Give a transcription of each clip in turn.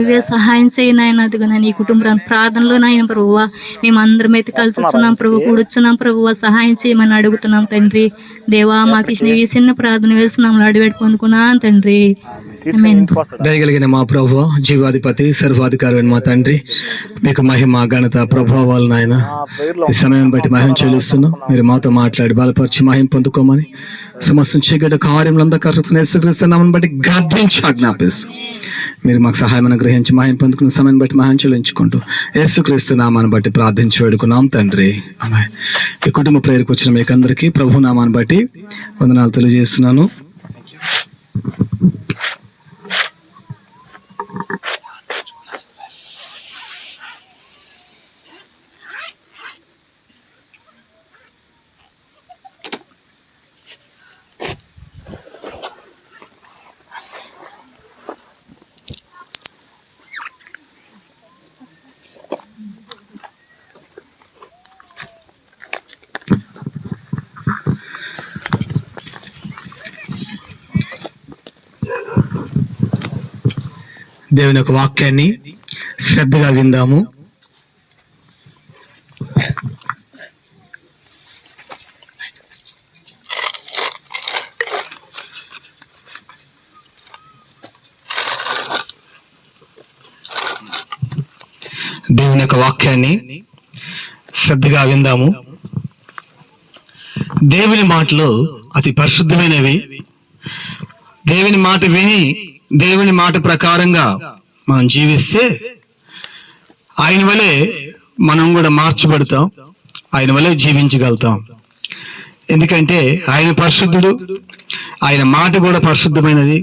నువ్వే సహాయం చేయనాయన. అదిగా నీ కుటుంబాన్ని ప్రార్థనలో నాయన ప్రభువా మేమందరం అయితే కలిసి వచ్చున్నాం ప్రభు, కూడుచున్నాం ప్రభువా, సహాయం చేయమని అడుగుతున్నాం తండ్రి. దేవా మాకు ఈ చిన్న ప్రార్థన వేస్తున్నాం, అడివేడి పొందుకున్నాం తండ్రి. దయగలిగిన మా ప్రభు, జీవాధిపతి, సర్వాధికారి మా తండ్రి, మీకు మహిమ ఘనత ప్రభావాలు నాయన ఈ సమయం బట్టి మహిమ చెల్లిస్తున్నాం. మీరు మాతో మాట్లాడి బలపరిచి మహిమ పొందుకోమని సమస్తం చీకటి కార్యములంతా కరుస్తున్నామని బట్టి గర్దించి ఆజ్ఞాపిస్తాం. మీరు మాకు సహాయం అనుగ్రహించి మహిమ పొందుకున్న సమయం బట్టి మహిమ చెల్లించుకుంటూ యేసుక్రీస్తు నామాన్ని బట్టి ప్రార్థించి వేడుకున్నాం తండ్రి. ఈ కుటుంబ ప్రేయర్కి వచ్చిన మీకు అందరికీ ప్రభు నామాన్ని బట్టి వందనాలు తెలియజేస్తున్నాను. దేవుని యొక్క వాక్యాన్ని శ్రద్ధగా విందాము. దేవుని యొక్క వాక్యాన్ని శ్రద్ధగా విందాము. దేవుని మాటలు అతి పరిశుద్ధమైనవి. దేవుని మాట విని దేవుని మాట ప్రకారంగా మనం జీవిస్తే ఆయన వలె మనం కూడా మార్చబడతాం, ఆయన వలె జీవించగలుగుతాం. ఎందుకంటే ఆయన పరిశుద్ధుడు, ఆయన మాట కూడా పరిశుద్ధమైనది,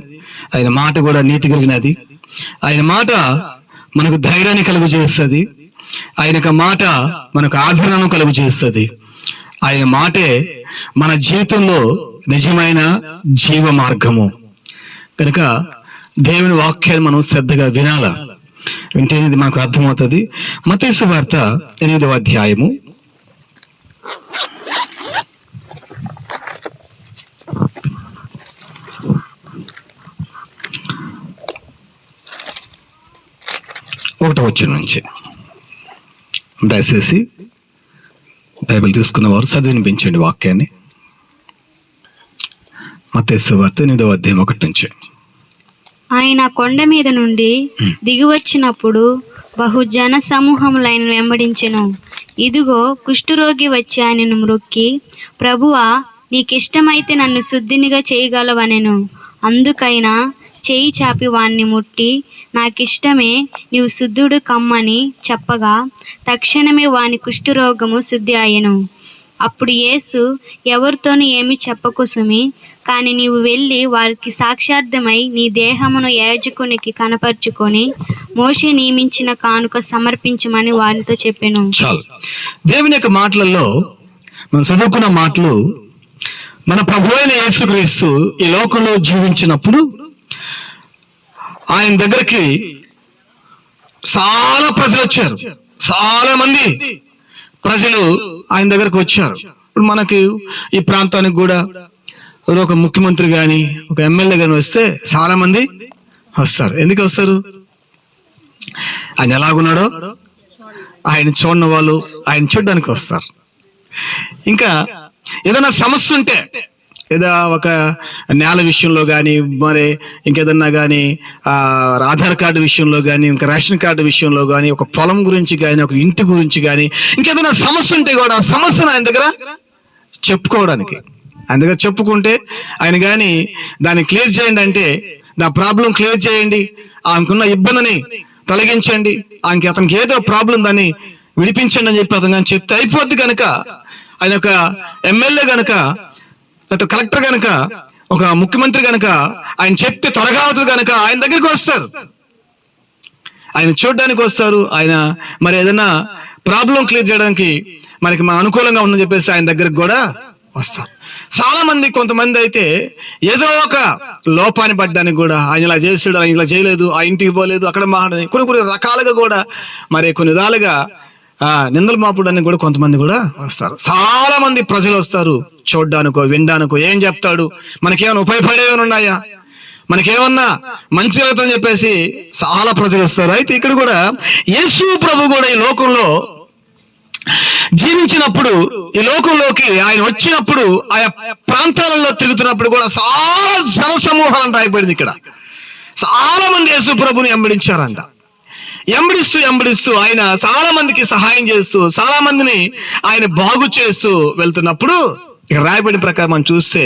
ఆయన మాట కూడా నీతి కలిగినది. ఆయన మాట మనకు ధైర్యాన్ని కలుగు చేస్తుంది, ఆయన యొక్క మాట మనకు ఆదరణను కలుగు చేస్తుంది. ఆయన మాటే మన జీవితంలో నిజమైన జీవ మార్గము. కనుక దేవుని వాక్యాన్ని మనం శ్రద్ధగా వినాల. వింటేనేది మనకు అర్థమవుతుంది. మత్తయి సువార్త 8వ అధ్యాయము 1వ వచనం నుంచి. దయచేసి బైబిల్ తీసుకున్న వారు చదివి వినిపించండి వాక్యాన్ని. మత్తయి సువార్త 8వ అధ్యాయం 1 నుంచి. ఆయన కొండ మీద నుండి దిగి వచ్చినప్పుడు బహుజన సమూహములు ఆయన వెంబడించెను. ఇదిగో కుష్ఠరోగి వచ్చి ఆయనను మ్రొక్కి, ప్రభువా, నీకిష్టమైతే నన్ను శుద్ధినిగా చేయగలవనెను. అందుకైనా చేయి చాపి వాణ్ణి ముట్టి, నాకిష్టమే, నీవు శుద్ధుడు కమ్మని చెప్పగా తక్షణమే వాని కుష్ఠరోగము శుద్ధి అయ్యెను. అప్పుడు యేసు, ఎవరితోనూ ఏమి చెప్పకు సుమి, కానీ నీవు వెళ్ళి వారికి సాక్షార్థమై నీ దేహమును యాజకునికి కనపరుచుకొని మోషే నియమించిన కానుక సమర్పించమని వారితో చెప్పెను. చాలు. దేవుని యొక్క మాటలలో మనం చదువుకున్న మాటలు, మన ప్రభువైన యేసుక్రీస్తు ఈ లోకంలో జీవించినప్పుడు ఆయన దగ్గరికి చాలా ప్రజలు వచ్చారు. చాలా మంది ప్రజలు ఆయన దగ్గరకు వచ్చారు. ఇప్పుడు మనకి ఈ ప్రాంతానికి కూడా ఒక ముఖ్యమంత్రి కానీ ఒక ఎమ్మెల్యే కానీ వస్తే చాలా మంది వస్తారు. ఎందుకు వస్తారు? ఆయన ఎలాగున్నాడో ఆయన చూడని వాళ్ళు ఆయన చూడడానికి వస్తారు. ఇంకా ఏదైనా సమస్య ఉంటే, ఏదో ఒక నేల విషయంలో కానీ, మరి ఇంకేదన్నా కానీ ఆధార్ కార్డు విషయంలో కానీ, ఇంకా రేషన్ కార్డు విషయంలో కానీ, ఒక పొలం గురించి కానీ, ఒక ఇంటి గురించి కానీ, ఇంకేదైనా సమస్య ఉంటే కూడా ఆ సమస్యను ఆయన దగ్గర చెప్పుకోవడానికి, ఆయన దగ్గర చెప్పుకుంటే ఆయన కానీ దాన్ని క్లియర్ చేయండి అంటే, నా ప్రాబ్లం క్లియర్ చేయండి, ఆమెకున్న ఇబ్బందిని తొలగించండి, అతనికి ఏదో ప్రాబ్లం దాన్ని విడిపించండి అని చెప్పి అతను కానీ చెప్తే అయిపోద్ది. కనుక ఆయన ఒక ఎమ్మెల్యే కనుక, లేకపోతే కలెక్టర్ కనుక, ఒక ముఖ్యమంత్రి కనుక ఆయన చెప్తే త్వరగా అవుతుంది కనుక ఆయన దగ్గరికి వస్తారు, ఆయన చూడడానికి వస్తారు. ఆయన మరి ఏదైనా ప్రాబ్లం క్లియర్ చేయడానికి మనకి అనుకూలంగా ఉందని చెప్పేసి ఆయన దగ్గరికి కూడా వస్తారు. చాలా మంది, కొంతమంది అయితే ఏదో ఒక లోపాన్ని పడ్డానికి కూడా ఆయన ఇలా చేసాడు, ఆయన ఇలా చేయలేదు, ఆ ఇంటికి పోలేదు, అక్కడ మాట్లాడి కొన్ని రకాలుగా కూడా మరి కొన్ని విధాలుగా నిందలు మాపడానికి కూడా కొంతమంది కూడా వస్తారు. చాలా మంది ప్రజలు వస్తారు చూడ్డానికో వినడానికో. ఏం చెప్తాడు, మనకేమైనా ఉపయోగపడేవి ఉన్నాయా, మనకేమన్నా మంచి జరుగుతుందని చెప్పేసి చాలా ప్రజలు వస్తారు. అయితే ఇక్కడ కూడా యేసు ప్రభు కూడా ఈ లోకంలో జీవించినప్పుడు, ఈ లోకంలోకి ఆయన వచ్చినప్పుడు, ఆయా ప్రాంతాలలో తిరుగుతున్నప్పుడు కూడా చాలా జనసమూహాలను రాయబడింది. ఇక్కడ చాలా మంది యేసు ప్రభుని వెంబడించారంట. వెంబడిస్తూ ఆయన చాలా మందికి సహాయం చేస్తూ, చాలా మందిని ఆయన బాగు చేస్తూ వెళ్తున్నప్పుడు ఇక్కడ రాయబడిన ప్రకారం మనం చూస్తే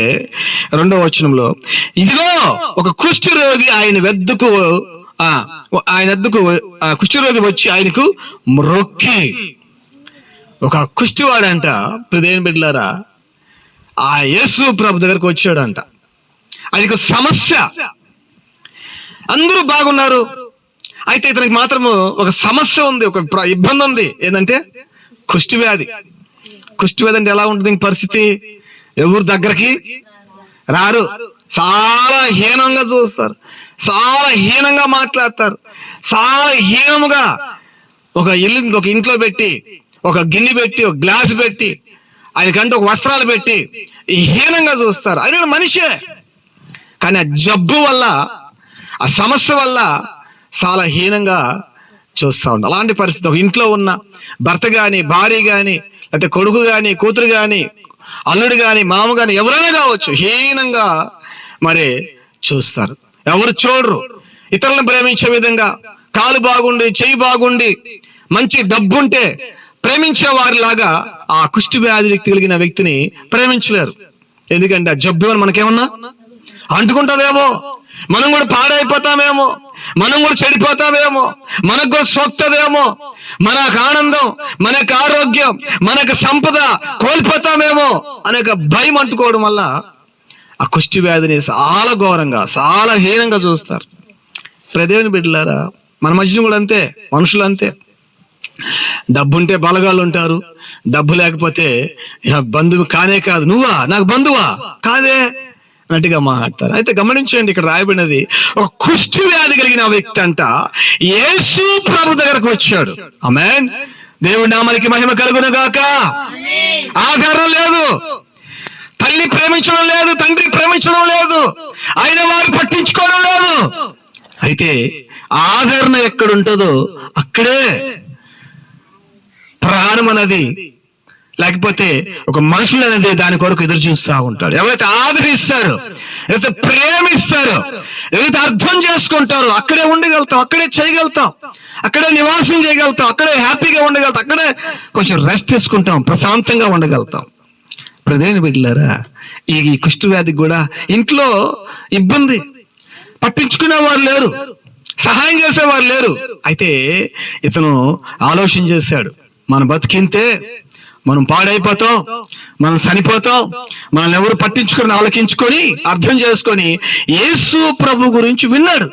2వ వచనంలో, ఇదిగో ఒక కుష్ఠరోగి ఆయన వద్దకు కుష్ఠరోగి వచ్చి ఆయనకు మ్రొక్కి. ఒక కుష్టివాడంట, ప్రదేని బిడ్డలారా, ఆ యేసు ప్రభు దగ్గరకు వచ్చాడంట. ఆయనకు సమస్య, అందరూ బాగున్నారు, అయితే ఇతనికి మాత్రము ఒక సమస్య ఉంది, ఒక ఇబ్బంది ఉంది. ఏంటంటే కుష్టివ్యాధి. కుష్టివ్యాధి అంటే ఎలా ఉంటుంది పరిస్థితి? ఎవరు దగ్గరికి రారు, చాలా హీనంగా చూస్తారు, చాలా హీనంగా మాట్లాడతారు, చాలా హీనముగా ఒక ఇంట్లో పెట్టి, ఒక గిన్నె పెట్టి, ఒక గ్లాసు పెట్టి, ఆయనకంటే ఒక వస్త్రాలు పెట్టి హీనంగా చూస్తారు. ఆయన మనిషే, కానీ ఆ జబ్బు వల్ల, ఆ సమస్య వల్ల చాలా హీనంగా చూస్తూ ఉంటారు. అలాంటి పరిస్థితి ఒక ఇంట్లో ఉన్న భర్త గాని, భార్య గాని, లేకపోతే కొడుకు గాని, కూతురు గాని, అల్లుడు గాని, మామ గాని, ఎవరైనా కావచ్చు, హీనంగా మరి చూస్తారు. ఎవరు చూడరు. ఇతరులను ప్రేమించే విధంగా కాలు బాగుండి, చెయ్యి బాగుండి, మంచి డబ్బుంటే ప్రేమించే వారిలాగా ఆ కుష్టి వ్యాధి కలిగిన వ్యక్తిని ప్రేమించలేరు. ఎందుకంటే ఆ జబ్బు మనకేమన్నా అంటుకుంటుందేమో, మనం కూడా పాడైపోతామేమో, మనం కూడా చెడిపోతామేమో, మనకు కూడా సోక్తదేమో, మనకు ఆనందం, మనకు ఆరోగ్యం, మనకు సంపద కోల్పోతామేమో అనేక భయం అంటుకోవడం వల్ల ఆ కుష్టి వ్యాధిని చాలా ఘోరంగా, చాలా హీనంగా చూస్తారు. ప్రదేవుని బిడ్డలారా, మన మధ్యన కూడా అంతే, మనుషులు అంతే. డబ్బుంటే బలగాళ్ళు ఉంటారు, డబ్బు లేకపోతే బంధువు కానే కాదు, నువ్వా నాకు బంధువా కాదే అన్నట్టుగా మాట్లాడతారు. అయితే గమనించండి, ఇక్కడ రాయబడినది ఒక కుష్టి వ్యాధి కలిగిన వ్యక్తి అంట యేసు ప్రభు దగ్గరకు వచ్చాడు. ఆమేన్. దేవుడి నామానికి మహిమ కలుగును గాక. ఆధారం లేదు, తల్లి ప్రేమించడం లేదు, తండ్రి ప్రేమించడం లేదు, ఆయన వారు పట్టించుకోవడం లేదు. అయితే ఆదరణ ఎక్కడుంటుందో అక్కడే ప్రాణం అనేది, లేకపోతే ఒక మనుషులు అనేది దాని కొరకు ఎదురు చూస్తూ ఉంటాడు. ఎవరైతే ఆదరిస్తారో, ఎవరైతే ప్రేమిస్తారో, ఎవరైతే అర్థం చేసుకుంటారో అక్కడే ఉండగలుగుతాం, అక్కడే చేయగలుగుతాం, అక్కడే నివాసం చేయగలుగుతాం, అక్కడే హ్యాపీగా ఉండగలుగుతాం, అక్కడే కొంచెం రెస్ట్ తీసుకుంటాం, ప్రశాంతంగా ఉండగలుగుతాం. ప్రదేని బిడ్డలారా, ఈ కుష్టి వ్యాధికి కూడా ఇంట్లో ఇబ్బంది, పట్టించుకునేవారు లేరు, సహాయం చేసేవారు లేరు. అయితే ఇతను ఆలోచన చేశాడు, మన బతికింతే, మనం పాడైపోతాం, మనం చనిపోతాం, మనల్ని ఎవరు పట్టించుకొని ఆలోచించుకొని అర్థం చేసుకొని యేసు ప్రభు గురించి విన్నాడు.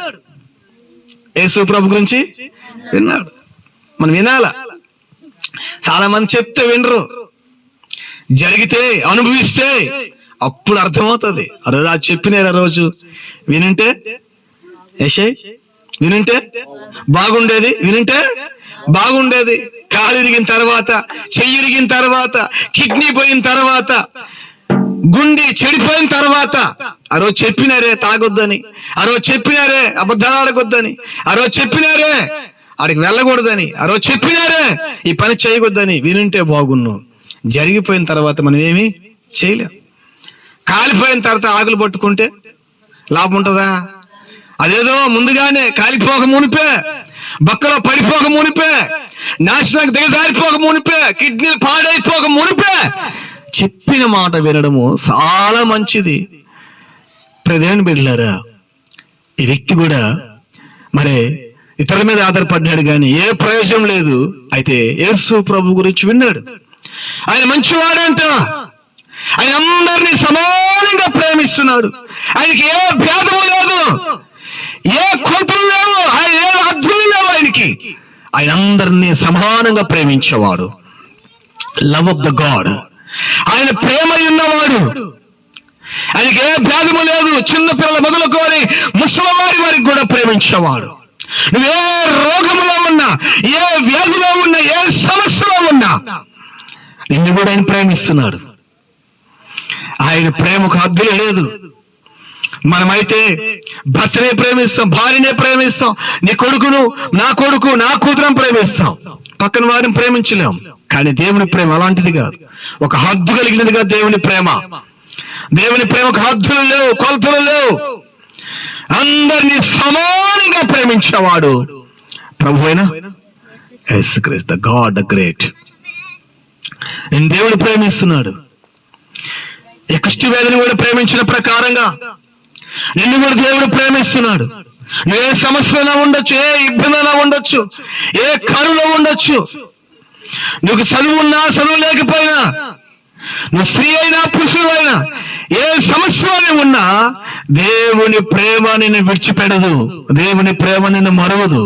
యేసు ప్రభు గురించి విన్నాడు. మనం వినాల. చాలా మంది చెప్తే వినరు, జరిగితే అనుభవిస్తే అప్పుడు అర్థమవుతుంది. ఆ చెప్పినారు, ఆ రోజు వినుంటే వినుంటే బాగుండేది, వినుంటే బాగుండేది. కాలు ఇరిగిన తర్వాత, చెయ్యి ఇరిగిన తర్వాత, కిడ్నీ పోయిన తర్వాత, గుండె చెడిపోయిన తర్వాత ఆ రోజు చెప్పినారే తాగొద్దని, ఆ రోజు చెప్పినారే అబద్ధాలు ఆడకొద్దని, ఆ రోజు చెప్పినారే ఆడికి వెళ్ళకూడదని, ఆ రోజు చెప్పినారే ఈ పని చేయకూడదని వినుంటే బాగున్ను. జరిగిపోయిన తర్వాత మనం ఏమి చేయలేం. కాలిపోయిన తర్వాత ఆకులు పట్టుకుంటే లాభం ఉంటుందా? అదేదో ముందుగానే కాలిపోక మునిపే, బక్కలో పడిపోక మునిపే, నాశనానికి దిగజారిపోక మునిపే, కిడ్నీలు పాడైపోక మునిపే చెప్పిన మాట వినడము చాలా మంచిది. ప్రదేని బిడ్డలారా, ఈ వ్యక్తి కూడా మరి ఇతరుల మీద ఆధారపడ్డాడు, కానీ ఏ ప్రయోజనం లేదు. అయితే యేసు ప్రభు గురించి విన్నాడు. ఆయన మంచివాడంట, ఆయన అందరినీ సమానంగా ప్రేమిస్తున్నాడు, ఆయనకి ఏ భేదము లేదు, ఏ కొలతలు లేవు, ఆయన ఏ అర్థులు లేవు ఆయనకి. ఆయన అందరినీ సమానంగా ప్రేమించేవాడు. Love of the God. ఆయన ప్రేమ ఉన్నవాడు, ఆయనకి ఏ భేదము లేదు. చిన్న పిల్లల మొదలుకొని ముసలివారి వారికి కూడా ప్రేమించేవాడు. నువ్వు ఏ రోగములో ఉన్నా, ఏ వ్యాధిలో ఉన్నా, ఏ సమస్యలో ఉన్నా నిన్ను కూడా ఆయన ప్రేమిస్తున్నాడు. ఆయన ప్రేమకు హద్దులు లేదు. మనమైతే భర్తనే ప్రేమిస్తాం, భార్యనే ప్రేమిస్తాం, నీ కొడుకును, నా కూతురం ప్రేమిస్తాం, పక్కన వారిని ప్రేమించలేం. కానీ దేవుని ప్రేమ అలాంటిది కాదు. ఒక హద్దు కలిగినదిగా దేవుని ప్రేమ. దేవుని ప్రేమకు హద్దులు లేవు, కొలతలు లేవు. అందరినీ సమానంగా ప్రేమించేవాడు ప్రభు అయిన యేసుక్రీస్తు, ద గాడ్ ద గ్రేట్. నేను దేవుడు ప్రేమిస్తున్నాడు. ఈ కుష్టి వ్యాధిని కూడా ప్రేమించిన ప్రకారంగా నిన్ను కూడా దేవుడు ప్రేమిస్తున్నాడు. నువ్వు ఏ సమస్యలో ఉండొచ్చు, ఏ ఇబ్బందిలో ఉండొచ్చు, ఏ కరువులో ఉండొచ్చు, నువ్వు చదువున్నా చదువు లేకపోయినా, నువ్వు స్త్రీ అయినా పురుషుడు అయినా, ఏ సమస్యలో ఉన్నా దేవుని ప్రేమ నిన్ను విడిచిపెడదు. దేవుని ప్రేమ నిన్ను మరవదు.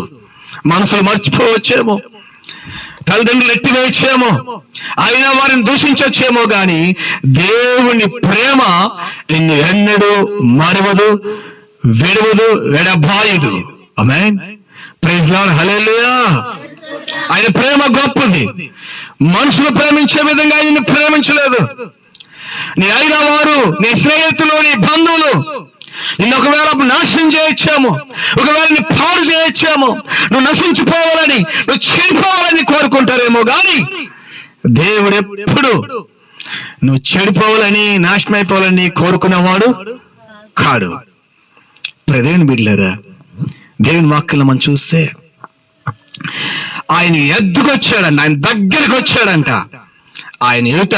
మనసులు మర్చిపోవచ్చేమో, తల్లిదండ్రులు ఎట్టివేయచ్చేమో, అయినా వారిని దూషించొచ్చేమో, గాని దేవుని ప్రేమ నిన్ను ఎన్నడూ మరవదు, విడవదు, వెడబాయదు. ఆమేన్, ప్రైజ్ లార్డ్, హల్లెలూయా. ఆయన ప్రేమ గొప్పది. మనుషులు ప్రేమించే విధంగా ఆయన ప్రేమించలేదు. నీ అయిన వారు, నీ స్నేహితులు, నీ బంధువులు నిన్ను ఒకవేళ నాశనం చేయొచ్చాము, ఒకవేళ నీ పాడు చేయొచ్చాము, నువ్వు నశించిపోవాలని, నువ్వు చెడిపోవాలని కోరుకుంటారేమో, గాని దేవుడు ఎప్పుడు నువ్వు చెడిపోవాలని, నాశనం అయిపోవాలని కోరుకునేవాడు కాడు. ప్రదేని బిడ్డలారా, దేవుని వాక్యంలో మనం చూస్తే ఆయన ఎద్దుకొచ్చాడంట, ఆయన దగ్గరికి వచ్చాడంట, ఆయన ఎదుట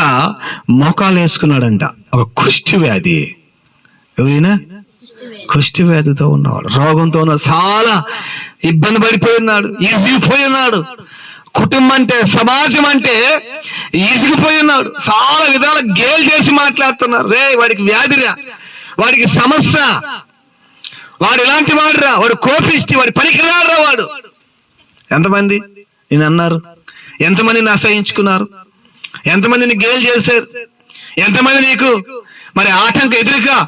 మోకాలు వేసుకున్నాడంట. ఒక కుష్టి వ్యాధి, ఎవరైనా కుష్టి వ్యాధితో ఉన్నవాడు, రోగంతో ఉన్న, చాలా ఇబ్బంది పడిపోయి ఉన్నాడు, ఈజిగిపోయి ఉన్నాడు. కుటుంబం అంటే, సమాజం అంటే ఈజిగిపోయి ఉన్నాడు. చాలా విధాల గేలు చేసి మాట్లాడుతున్నారు. రే వాడికి వ్యాధిరా, వాడికి సమస్య, వాడు ఇలాంటి వాడురా, వాడు కోపిష్టి, వాడి పనికిరాడురా వాడు. ఎంతమంది నేను అన్నారు, ఎంతమందిని అసహించుకున్నారు, ఎంతమందిని గేలు చేశారు, ఎంతమంది నీకు మరి ఆటంక ఎదురుగా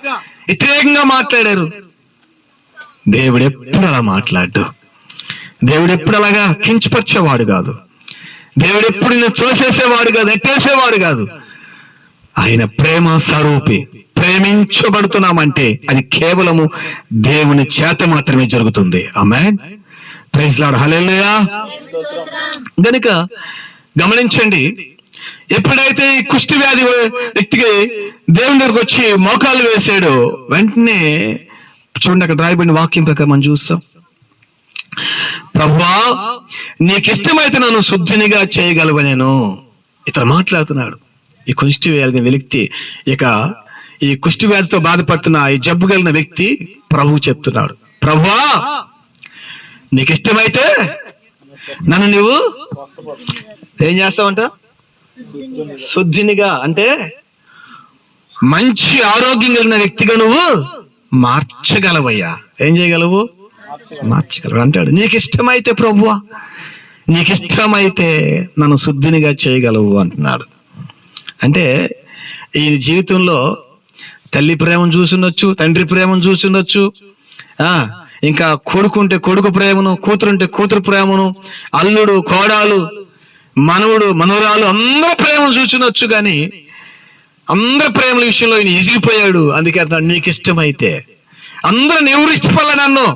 వ్యతిరేకంగా మాట్లాడారు. దేవుడు ఎప్పుడు అలా మాట్లాడు. దేవుడు ఎప్పుడు అలాగా కించపరిచేవాడు కాదు. దేవుడు ఎప్పుడు నిన్ను తోసేసేవాడు కాదు, ఎట్టేసేవాడు కాదు. ఆయన ప్రేమ స్వరూపి. ప్రేమించబడుతున్నామంటే అది కేవలము దేవుని చేత మాత్రమే జరుగుతుంది. ఆమేన్, ప్రైజ్ లార్డ్, హల్లెలూయా. గనుక గమనించండి, ఎప్పుడైతే ఈ కుష్టి వ్యాధి వ్యక్తికి దేవుని దగ్గరకు వచ్చి మోకాలు వేసాడో, వెంటనే చూడండి, అక్కడ రాయబడిన వాక్యం ప్రకారం మనం చూస్తాం, ప్రభువా నీకు ఇష్టమైతే నన్ను శుద్ధినిగా చేయగలవు నేను. ఇతను మాట్లాడుతున్నాడు. ఈ కుష్టి వ్యాధి వ్యక్తి, ఇక ఈ కుష్టి వ్యాధితో బాధపడుతున్న ఈ జబ్బు కలిగిన వ్యక్తి ప్రభువు చెప్తున్నాడు, ప్రభువా నీకు ఇష్టమైతే నన్ను నువ్వు ఏం చేస్తావంట? శుద్ధినిగా, అంటే మంచి ఆరోగ్యం కలిగిన వ్యక్తిగా నువ్వు మార్చగలవయ్యా. ఏం చేయగలవు? మార్చగలవు అంటాడు. నీకు ఇష్టమైతే ప్రభువా, నీకు ఇష్టమైతే నన్ను శుద్ధినిగా చేయగలవు అంటున్నాడు. అంటే ఈయన జీవితంలో తల్లి ప్రేమను చూసుండొచ్చు, తండ్రి ప్రేమను చూసుండొచ్చు, ఇంకా కొడుకుంటే కొడుకు ప్రేమను, కూతురుంటే కూతురు ప్రేమను, అల్లుడు, కోడాలు, మనవుడు, మనవరాలు అందరూ ప్రేమను చూసుండొచ్చు. కానీ అందరి ప్రేమల విషయంలో ఈయన ఎదిగిపోయాడు. అందుకే అంటాడు, నీకు ఇష్టమైతే. అందరూ ఎవరు ఇష్టపడలే, నన్ను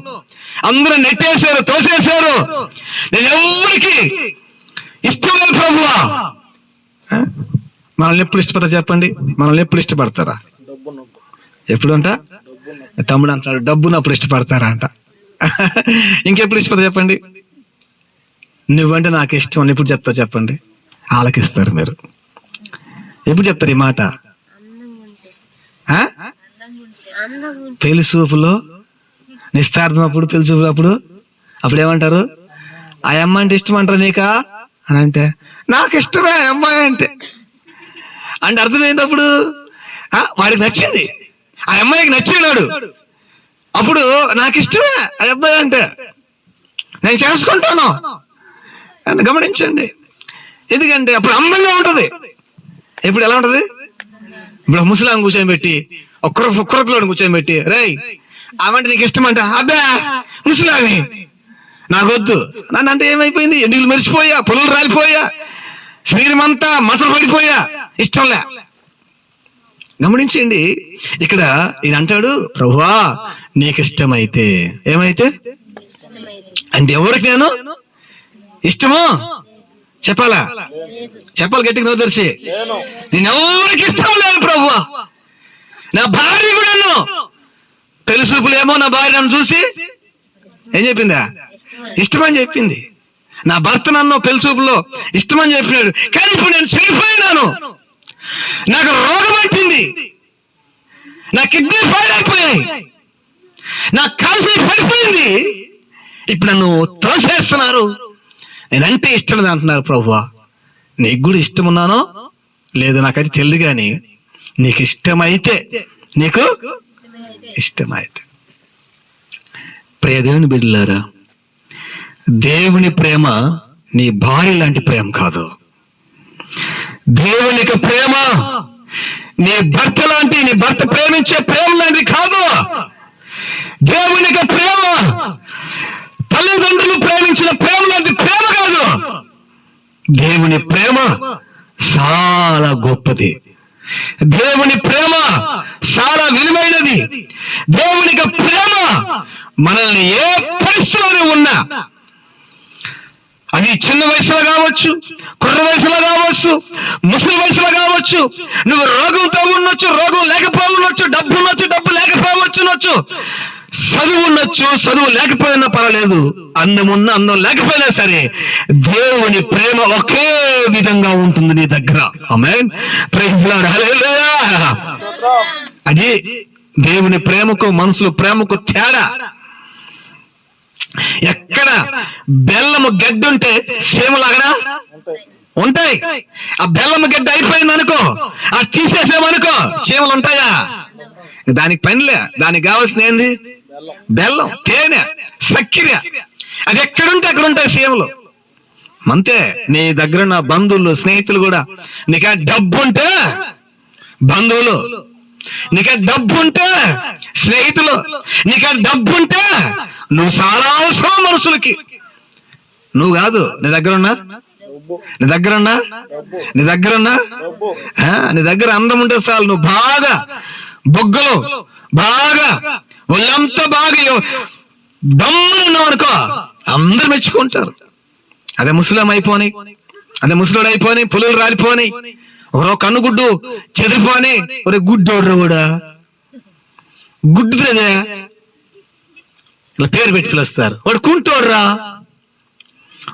అందరూ నెట్టేశారు, తోసేశారు, నేను ఎవరికి ఇష్టం లేదు ప్రభువా. మనల్ని ఎప్పుడు ఇష్టపడతారు చెప్పండి? మనల్ని ఎప్పుడు ఇష్టపడతారా? ఎప్పుడు అంట తమ్ముడు అంటాడు, డబ్బునప్పుడు ఇష్టపడతారా అంట. ఇంకెప్పుడు ఇష్టపడతా చెప్పండి? నువ్వంటే నాకు ఇష్టం అని ఎప్పుడు చెప్తావు చెప్పండి? ఆలకిస్తారు మీరు. ఎప్పుడు చెప్తారు ఈ మాట? పెళ్లి చూపులో, నిస్తార్థం అప్పుడు, పెళ్లి చూపులు అప్పుడు ఏమంటారు? ఆ అమ్మాయి అంటే ఇష్టం అంటారు నీకా అని అంటే, నాకు ఇష్టమే అమ్మాయి అంటే అర్థమైంది. అప్పుడు వాడికి నచ్చింది, ఆ అమ్మాయికి నచ్చినాడు, అప్పుడు నాకు ఇష్టమే ఆ అబ్బాయి అంటే, నేను చేసుకుంటాను అని గమనించండి. ఎందుకంటే అప్పుడు అందంగా ఉంటది. ఇప్పుడు ఎలా ఉంటది? ఇప్పుడు ముసలాం కూర్చొని ఒక్కరిలో కూర్చొని పెట్టి, రేయ్ ఆమంటే నీకు ఇష్టం అంట, అబ్బా ముసలామి నాకొద్దు నన్ను అంటే ఏమైపోయింది? ఎండిలు మెరిసిపోయా, పొలం రాలిపోయా, శరీరం అంతా మతలు పడిపోయా, ఇష్టంలే. గమనించండి, ఇక్కడ ఈయన అంటాడు, ప్రభువా నీకు ఇష్టమైతే. ఏమైతే అంటే ఎవరికి నేను ఇష్టమో చెప్పాలా? చెప్పాలి గట్టిగా, నో తెరిచి. నేను ఎవరికి ఇష్టం లేదు ప్రభువా. నా భార్య కూడా తెలుసులేమో, నా భార్య నన్ను చూసి ఏం చెప్పిందా? ఇష్టమని చెప్పింది. నా భర్త నన్ను పెళ్లిచూపులో ఇష్టమని చెప్పినాడు. కానీ ఇప్పుడు నేను చనిపోయినాను, నాకు రోగం పట్టింది, నా కిడ్నీ ఫెయిల్ అయిపోయాయి, నా కాల్సి పడిపోయింది, ఇప్పుడు నన్ను తోసేస్తున్నారు, నేనంటే ఇష్టం లేదు అంటున్నారు. ప్రభువా నీకు కూడా ఇష్టం ఉన్నానో లేదు నాకది తెలియదు, కానీ నీకు ఇష్టమైతే, నీకు ఇష్టమైతే. ప్రియ దేవుని బిడ్డలారా, దేవుని ప్రేమ నీ భార్య లాంటి ప్రేమ కాదు. దేవునికి ప్రేమ నీ భర్త లాంటి, నీ భర్త ప్రేమించే ప్రేమ లాంటి కాదు. దేవునికి ప్రేమ తల్లిదండ్రులు ప్రేమించిన ప్రేమ లాంటి ప్రేమ కాదు. దేవుని ప్రేమ చాలా గొప్పది. దేవుని ప్రేమ చాలా విలువైనది. దేవునికి ప్రేమ మనల్ని ఏ పరిస్థితిలోనే ఉన్నా, అది చిన్న వయసులో కావచ్చు, కుర్ర వయసులో కావచ్చు, ముసలి వయసులో కావచ్చు, నువ్వు రోగంతో ఉండొచ్చు, రోగం లేకపోవచ్చు, డబ్బు ఉండొచ్చు, డబ్బు లేకపోవచ్చు, చదువు ఉండొచ్చు, చదువు లేకపోయినా పర్వాలేదు, అందం ఉన్న అందం లేకపోయినా సరే, దేవుని ప్రేమ ఒకే విధంగా ఉంటుంది నీ దగ్గర. ఆమేన్, ప్రైజ్ లార్డ్, హల్లెలూయా. అది దేవుని ప్రేమకు మనుషుల ప్రేమకు తేడా. ఎక్కడ బెల్లము గడ్డి ఉంటే చీమలాగడా ఉంటాయి. ఆ బెల్లము గడ్డి అయిపోయింది అనుకో, అది తీసేసామనుకో, చీమలు ఉంటాయా? దానికి పనిలే. దానికి కావాల్సిన ఏంది? బెల్లం, తేనె, చక్కెర. అది ఎక్కడుంటే అక్కడ ఉంటాయి చీమలు. అంతే నీ దగ్గర నా బంధువులు, స్నేహితులు కూడా, నీకు డబ్బు ఉంటే బంధువులు, నీకు డబ్బు ఉంటే స్నేహితులు, నీకు డబ్బు ఉంటే నువ్వు చాలా అవసరం మనుషులకి. నువ్వు కాదు, నీ దగ్గరున్నా, నీ దగ్గరున్నా, నీ దగ్గరున్నా, నీ దగ్గర అందం ఉంటే చాలు, నువ్వు బాగా బొగ్గలు బాగా ఒళ్ళంతా బాగా దమ్మునున్నావు అనుకో, అందరు మెచ్చుకుంటారు. అదే ముసలం అయిపోని, అదే ముసలుడు అయిపోని, పులులు రాలిపోని, ఒకరో కన్నుగుడ్డు చెదిరిపోని, ఒరే గుడ్డోడ్రు కూడా గుడ్డుదే ఇలా పేరు పెట్టి పిలుస్తారు. వాడు కుంటోడ్రా,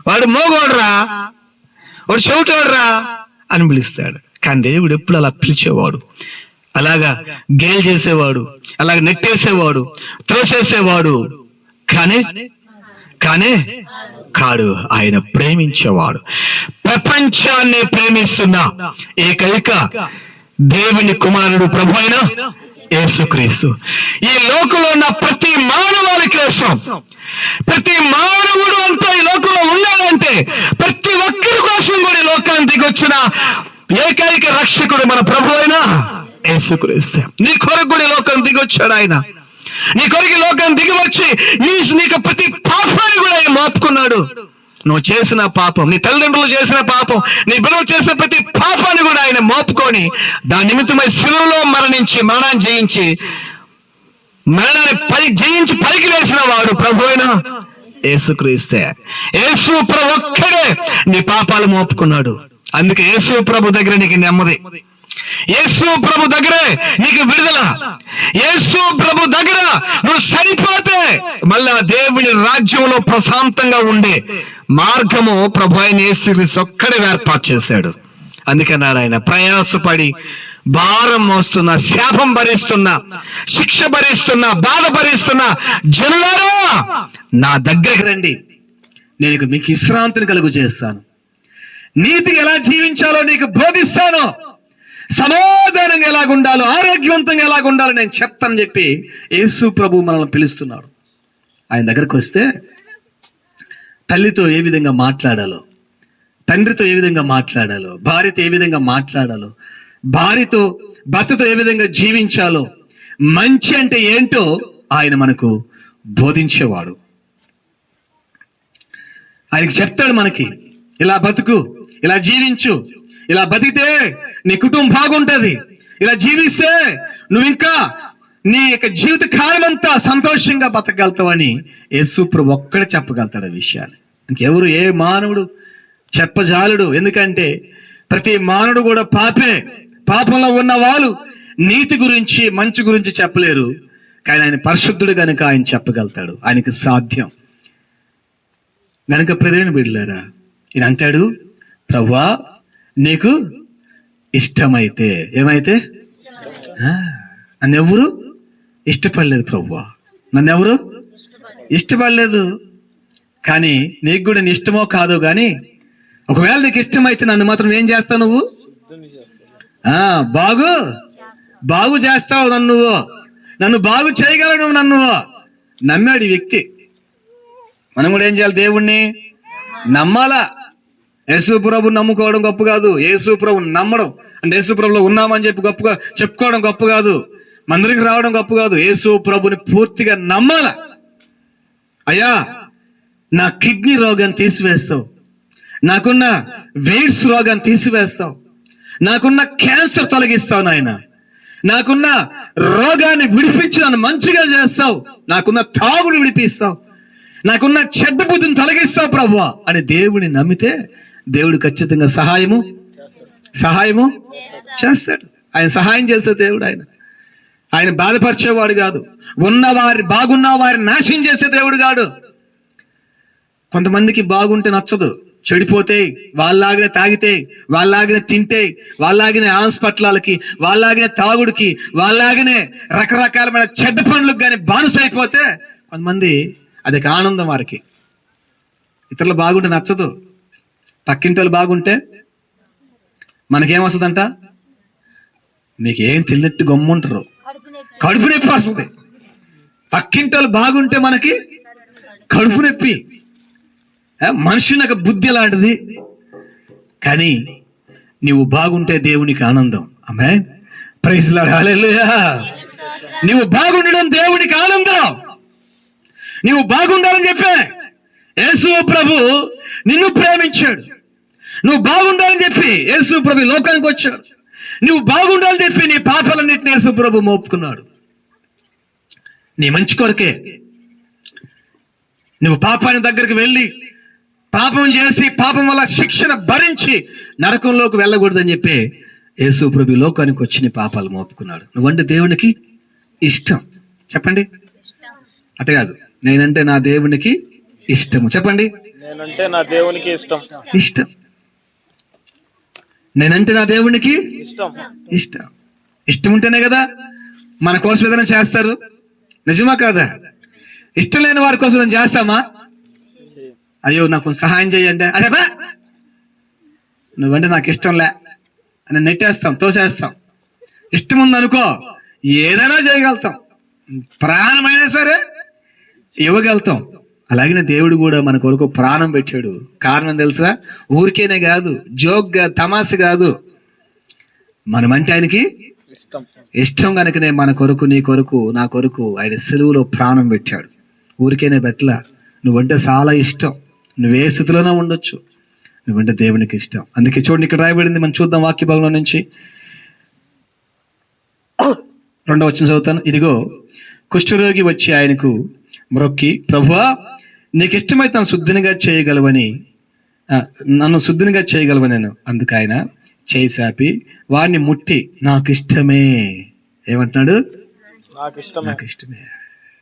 వాడు మోగోడ్రా, వాడు చెవిటోడ్రా అని పిలుస్తాడు. కానీ దేవుడు ఎప్పుడు అలా పిలిచేవాడు, అలాగా గేల్ చేసేవాడు, అలాగ నెట్టేసేవాడు, త్రోసేసేవాడు కానీ కాడు. ఆయన ప్రేమించేవాడు. ప్రపంచాన్ని ప్రేమిస్తున్న ఏకైక దేవుని కుమారుడు ప్రభు అయిన యేసుక్రీస్తు ఈ లోకంలో ఉన్న ప్రతి మానవాళి కోసం, ప్రతి మానవుడు అంతా ఈ లోకంలో ఉన్నాడంటే ప్రతి ఒక్కరి కోసం కూడా ఈ లోకానికి దిగొచ్చిన ఏకైక రక్షకుడు మన ప్రభు అయిన యేసుక్రీస్తు. నీ కొరకు కూడా ఈ లోకం దిగొచ్చాడు ఆయన. నీ కొరకు లోకం దిగి వచ్చి నీకు ప్రతి పాపాన్ని కూడా ఆయన మోపుకున్నాడు. నువ్వు చేసిన పాపం, నీ తల్లిదండ్రులు చేసిన పాపం, నీ బిడ్డలు చేసిన ప్రతి పాపాన్ని కూడా ఆయన మోపుకొని దాని నిమిత్తమై శిలువలో మరణాన్ని జయించి పైకి లేచిన వాడు ప్రభు అయిన యేసుక్రీస్తే. యేసు ప్రభు ఒక్కడే నీ పాపాలు మోపుకున్నాడు. అందుకే యేసు ప్రభు దగ్గర నీకు నెమ్మది, యేసు ప్రభు దగ్గరే నీకు విడుదల, యేసు ప్రభు దగ్గర నువ్వు సరిపోతే మళ్ళా దేవుని రాజ్యంలో ప్రశాంతంగా ఉండే మార్గము ప్రభు అయిన యేసుక్రీస్తు ఒక్కడే ఏర్పాటు చేశాడు. అందుకన్నాడు ఆయన, ప్రయాసపడి భారం మోస్తున్న, శాపం భరిస్తున్న, శిక్ష భరిస్తున్న, బాధ భరిస్తున్న జనులారా నా దగ్గరికి రండి, నేను మీకు విశ్రాంతిని కలుగు చేస్తాను, నీతిగా ఎలా జీవించాలో నీకు బోధిస్తాను, సమాధానంగా ఎలాగుండాలో, ఆరోగ్యవంతంగా ఎలాగుండాలో నేను చెప్తానని చెప్పి యేసు ప్రభు మనల్ని పిలుస్తున్నాడు. ఆయన దగ్గరకు వస్తే తల్లితో ఏ విధంగా మాట్లాడాలో, తండ్రితో ఏ విధంగా మాట్లాడాలో, భార్యతో ఏ విధంగా మాట్లాడాలో, భర్తతో ఏ విధంగా జీవించాలో, మంచి అంటే ఏంటో ఆయన మనకు బోధించేవాడు. ఆయనకి చెప్తాడు మనకి, ఇలా బతుకు, ఇలా జీవించు, ఇలా బతికితే నీ కుటుంబం బాగుంటది, ఇలా జీవిస్తే నువ్వు ఇంకా నీ యొక్క జీవిత కాలం అంతా సంతోషంగా బతకగలుగుతావని యేసు ప్రభు ఒక్కడే చెప్పగలుగుతాడు ఆ విషయాన్ని. ఇంకెవరు ఏ మానవుడు చెప్పజాలడు. ఎందుకంటే ప్రతి మానవుడు కూడా పాపే. పాపంలో ఉన్న వాళ్ళు నీతి గురించి మంచి గురించి చెప్పలేరు. కానీ ఆయన పరిశుద్ధుడు కనుక ఆయన చెప్పగలుగుతాడు, ఆయనకి సాధ్యం గనుక. ప్రజలను బిడ్డలారా, ఈయన అంటాడు, ప్రభువా నీకు ఇష్టమైతే. ఏమైతే? నన్నెవరు ఇష్టపడలేదు ప్రభువా, నన్నెవరు ఇష్టపడలేదు. కానీ నీకు కూడా నీ ఇష్టమో కాదో కానీ ఒకవేళ నీకు ఇష్టమైతే నన్ను మాత్రం ఏం చేస్తావు? నువ్వు బాగు చేస్తావు. నన్ను బాగు చేయగలవు నువ్వు. నన్ను నమ్మాడు ఈ వ్యక్తి. మనం కూడా ఏం చేయాలి? దేవుణ్ణి నమ్మాలా. యేసు ప్రభు నమ్ముకోవడం గొప్ప కాదు, యేసు ప్రభు నమ్మడం అంటే యేసు ప్రభులో ఉన్నామని చెప్పి గొప్పగా చెప్పుకోవడం గొప్ప కాదు, మందిరికి రావడం గొప్ప కాదు. యేసు ప్రభుని పూర్తిగా నమ్మాల. అయ్యా నా కిడ్నీ రోగాన్ని తీసివేస్తావు, నాకున్న వెయిట్స్ రోగాన్ని తీసివేస్తావు, నాకున్న క్యాన్సర్ తొలగిస్తావు నాయన, నాకున్న రోగాన్ని విడిపించి నన్ను మంచిగా చేస్తావు, నాకున్న తాగుడు విడిపిస్తావు, నాకున్న చెడ్డ బుద్ధిని తొలగిస్తావు ప్రభువా అని దేవుని నమ్మితే దేవుడు ఖచ్చితంగా సహాయము చేస్తాడు. ఆయన సహాయం చేసే దేవుడు. ఆయన బాధపరిచేవాడు కాదు. బాగున్న వారిని నాశనం చేసే దేవుడు కాదు. కొంతమందికి బాగుంటే నచ్చదు, చెడిపోతే, వాళ్ళలాగిన తాగితే, వాళ్ళలాగిన తింటే, వాళ్ళలాగిన హాస్పిటల్కి, వాళ్ళలాగిన తాగుడికి, వాళ్ళలాగినే రకరకాలమైన చెడ్డ పనులకు కానీ బానిసైపోతే కొంతమంది అది ఆనందం వారికి. ఇతరులు బాగుంటే నచ్చదు. పక్కింటి వాళ్ళు బాగుంటే మనకేమొస్తుందంట? మీకేం తెలియట్టు గమ్ముంటారు, కడుపు నొప్పి వస్తుంది. పక్కింటి వాళ్ళు బాగుంటే మనకి కడుపు నొప్పి. మనిషి నాకు బుద్ధి లాంటిది. కానీ నీవు బాగుంటే దేవునికి ఆనందం. ఆమేన్, ప్రైజ్ లార్డ్, హల్లెలూయా. నీవు బాగుండడం దేవునికి ఆనందం. నీవు బాగుండాలని చెప్పే యేసు ప్రభు నిన్ను ప్రేమించాడు. నువ్వు బాగుండాలని చెప్పి యేసు ప్రభు లోకానికి వచ్చాడు. నువ్వు బాగుండాలని చెప్పి నీ పాపాలన్నింటినీ యేసు ప్రభు మోపుకున్నాడు. నీ మంచి కొరకే. నువ్వు పాపాన్ని దగ్గరికి వెళ్ళి పాపం చేసి పాపం వల్ల శిక్షణ భరించి నరకంలోకి వెళ్ళకూడదని చెప్పి యేసు ప్రభు లోకానికి వచ్చి నీ పాపాలు మోపుకున్నాడు. నువ్వంటే దేవునికి ఇష్టం. చెప్పండి. అటే కాదు, నేనంటే నా దేవునికి ఇష్టము. చెప్పండి. నేనంటే నా దేవునికి ఇష్టం. నేనంటే నా దేవునికి ఇష్టం ఉంటేనే కదా మన కోసం ఏదైనా చేస్తారు. నిజమా కాదా? ఇష్టం లేని వారి కోసం ఏదైనా చేస్తామా? అయ్యో నాకు సహాయం చేయండి, అదే బా నువ్వంటే నాకు ఇష్టంలే అని నెట్టేస్తాం, తోసేస్తాం. ఇష్టం ఉందనుకో ఏదైనా చేయగలుగుతాం, ప్రాణమైనా సరే ఇవ్వగలుగుతాం. అలాగే దేవుడు కూడా మన కొరకు ప్రాణం పెట్టాడు. కారణం తెలుసా? ఊరికేనే కాదు, జోక్గా, తమాష కాదు. మనమంటే ఆయనకి ఇష్టం కనుకనే మన కొరకు, నీ కొరకు, నా కొరకు ఆయన సెలువులో ప్రాణం పెట్టాడు. ఊరికేనే పెట్టలా. నువ్వంటే చాలా ఇష్టం. నువ్వే స్థితిలోనే ఉండొచ్చు, నువ్వంటే దేవునికి ఇష్టం. అందుకే చూడండి, ఇక్కడ రాయబడింది, మనం చూద్దాం వాక్య భాగంలో నుంచి 2వ వచనం చదువుతాను. ఇదిగో కుష్ఠరోగి వచ్చి ఆయనకు మ్రొక్కి, ప్రభువా నీకు ఇష్టమైతే నన్ను శుద్ధినిగా చేయగలవని నేను. అందుకు ఆయన చేయి చాపి వాడిని ముట్టి నాకు ఇష్టమే. ఏమంటున్నాడు? నాకు ఇష్టమే.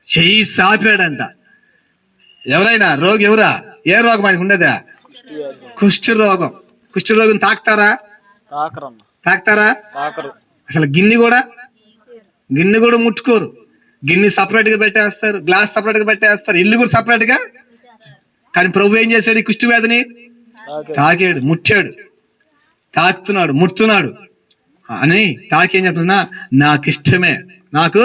చెయ్యి సాపాడంట. ఎవరైనా రోగి ఎవరా? ఏ రోగం ఆయనకు ఉండేదా? కుష్ఠరోగం. కుష్ఠరోగం తాకుతారా? అసలు గిన్నె కూడా ముట్టుకోరు. గిన్నె సపరేట్ గా పెట్టేస్తారు, గ్లాస్ సపరేట్ గా పెట్టేస్తారు, ఇల్లు కూడా సపరేట్ గా. కానీ ప్రభు ఏం చేశాడు? ఈ కుష్టి వ్యాధిని తాకాడు, ముట్టాడు, తాకుతున్నాడు, ముడుతున్నాడు అని తాకి ఏం చెప్తున్నా? నాకు ఇష్టమే, నాకు